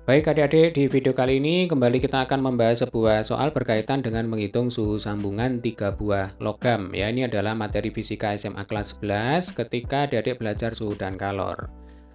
Baik adik-adik, di video kali ini kembali kita akan membahas sebuah soal berkaitan dengan menghitung suhu sambungan 3 buah logam. Ya, ini adalah materi fisika SMA kelas 11 ketika adik-adik belajar suhu dan kalor.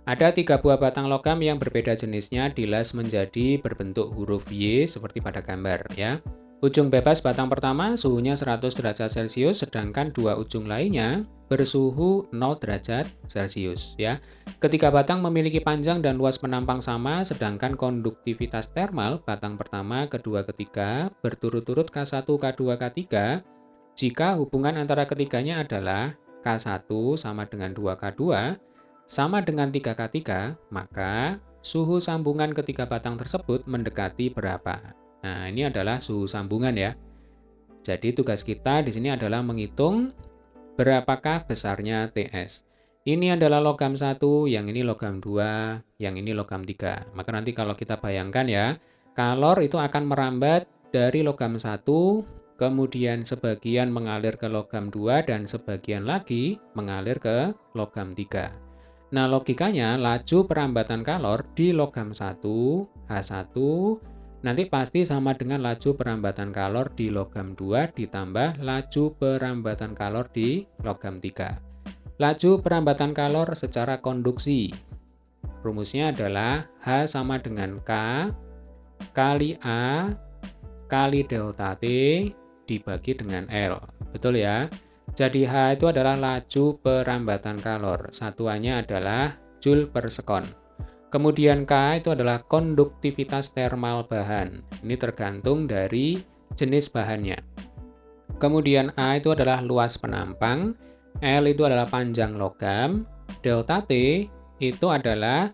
Ada 3 buah batang logam yang berbeda jenisnya dilas menjadi berbentuk huruf Y seperti pada gambar ya. Ujung bebas batang pertama suhunya 100 derajat Celcius, sedangkan dua ujung lainnya bersuhu 0 derajat Celcius ya. Ketiga batang memiliki panjang dan luas penampang sama, sedangkan konduktivitas termal batang pertama, kedua, ketiga berturut-turut K1, K2, K3. Jika hubungan antara ketiganya adalah K1 sama dengan 2K2 sama dengan 3K3, maka suhu sambungan ketiga batang tersebut mendekati berapa? Nah, ini adalah suhu sambungan ya. Jadi tugas kita di sini adalah menghitung berapakah besarnya TS. Ini adalah logam 1, yang ini logam 2, yang ini logam 3. Maka nanti kalau kita bayangkan ya, kalor itu akan merambat dari logam 1, kemudian sebagian mengalir ke logam 2, dan sebagian lagi mengalir ke logam 3. Nah, logikanya laju perambatan kalor di logam 1, H1, nanti pasti sama dengan laju perambatan kalor di logam 2 ditambah laju perambatan kalor di logam 3. Laju perambatan kalor secara konduksi. Rumusnya adalah H sama dengan K kali A kali delta T dibagi dengan L. Betul ya? Jadi H itu adalah laju perambatan kalor. Satuannya adalah Joule per sekon. Kemudian K itu adalah konduktivitas termal bahan. Ini tergantung dari jenis bahannya. Kemudian A itu adalah luas penampang, L itu adalah panjang logam, delta T itu adalah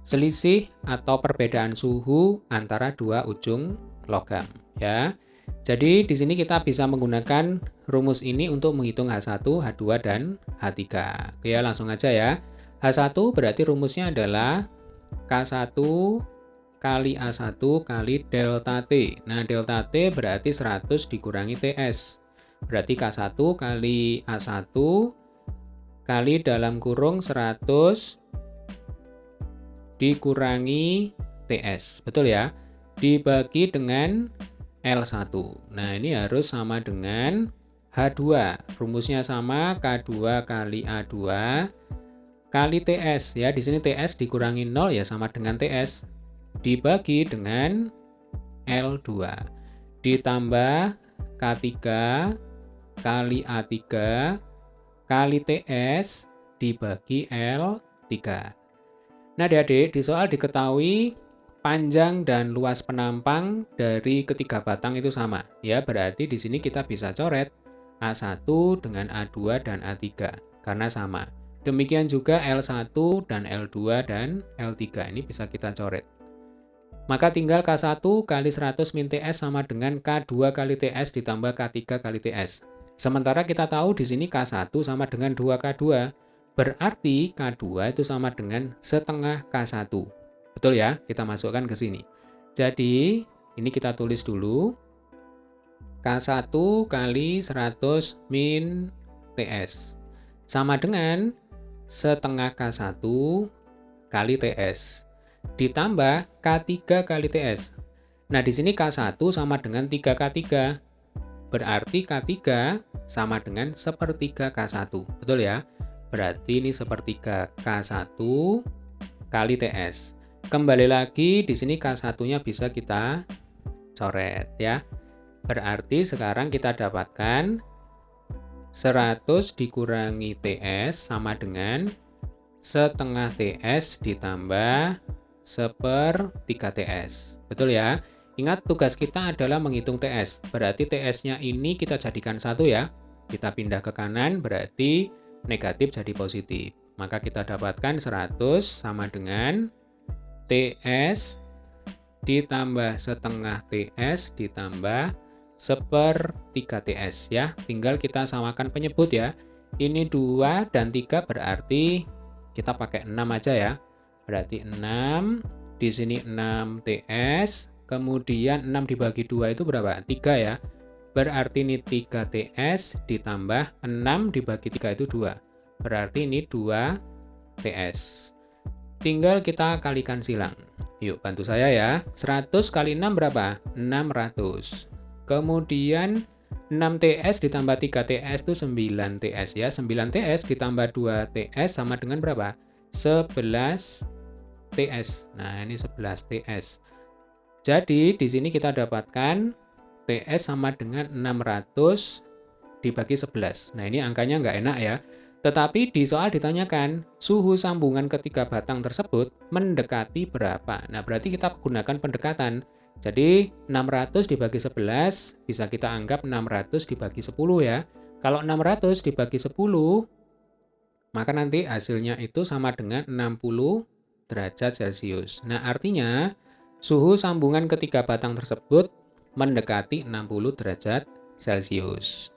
selisih atau perbedaan suhu antara dua ujung logam ya. Jadi di sini kita bisa menggunakan rumus ini untuk menghitung H1, H2 dan H3. Oke ya, langsung aja ya. H1 berarti rumusnya adalah K1 kali A1 kali delta T. Nah, delta T berarti 100 dikurangi TS. Berarti K1 kali A1 kali dalam kurung 100 dikurangi TS. Betul ya? Dibagi dengan L1. Nah, ini harus sama dengan H2. Rumusnya sama, K2 kali A2 kali TS ya. Di sini TS dikurangi 0 ya sama dengan TS. Dibagi dengan L2. Ditambah K3 kali A3 kali TS dibagi L3. Nah, adik-adik, di soal diketahui panjang dan luas penampang dari ketiga batang itu sama. Ya, berarti di sini kita bisa coret A1 dengan A2 dan A3 karena sama. Demikian juga L1 dan L2 dan L3 ini bisa kita coret. Maka tinggal K1 kali 100 min TS sama dengan K2 kali TS ditambah K3 kali TS. Sementara kita tahu di sini K1 sama dengan 2K2. Berarti K2 itu sama dengan setengah K1. Betul ya? Kita masukkan ke sini. Jadi, ini kita tulis dulu. K1 kali 100 min TS. Sama dengan setengah K1 kali TS. Ditambah K3 kali TS. Nah, di sini K1 sama dengan 3K3. Berarti K3 sama dengan sepertiga K1. Betul ya? Berarti ini sepertiga K1 kali TS. Kembali lagi di sini K1-nya bisa kita coret ya. Berarti sekarang kita dapatkan 100 dikurangi TS sama dengan setengah TS ditambah sepertiga TS. Betul ya? Ingat tugas kita adalah menghitung TS. Berarti TS-nya ini kita jadikan 1 ya. Kita pindah ke kanan berarti negatif jadi positif. Maka kita dapatkan 100 sama dengan TS ditambah setengah TS ditambah sepertiga TS ya. Tinggal kita samakan penyebut ya. Ini 2 dan 3 berarti kita pakai 6 aja ya. Berarti 6, di sini 6 TS, kemudian 6 dibagi 2 itu berapa? 3 ya. Berarti ini 3 TS ditambah 6 dibagi 3 itu 2. Berarti ini 2 TS. Tinggal kita kalikan silang. Yuk, bantu saya ya. 100 kali 6 berapa? 600. Kemudian 6 TS ditambah 3 TS itu 9 TS ya. 9 TS ditambah 2 TS sama dengan berapa? 11 TS. Nah, ini 11 TS. Jadi, di sini kita dapatkan TS sama dengan 600 dibagi 11. Nah, ini angkanya nggak enak ya. Tetapi di soal ditanyakan, suhu sambungan ketiga batang tersebut mendekati berapa? Nah, berarti kita gunakan pendekatan. Jadi, 600 dibagi 11, bisa kita anggap 600 dibagi 10 ya. Kalau 600 dibagi 10, maka nanti hasilnya itu sama dengan 60 derajat Celcius. Nah, artinya suhu sambungan ketiga batang tersebut mendekati 60 derajat Celcius.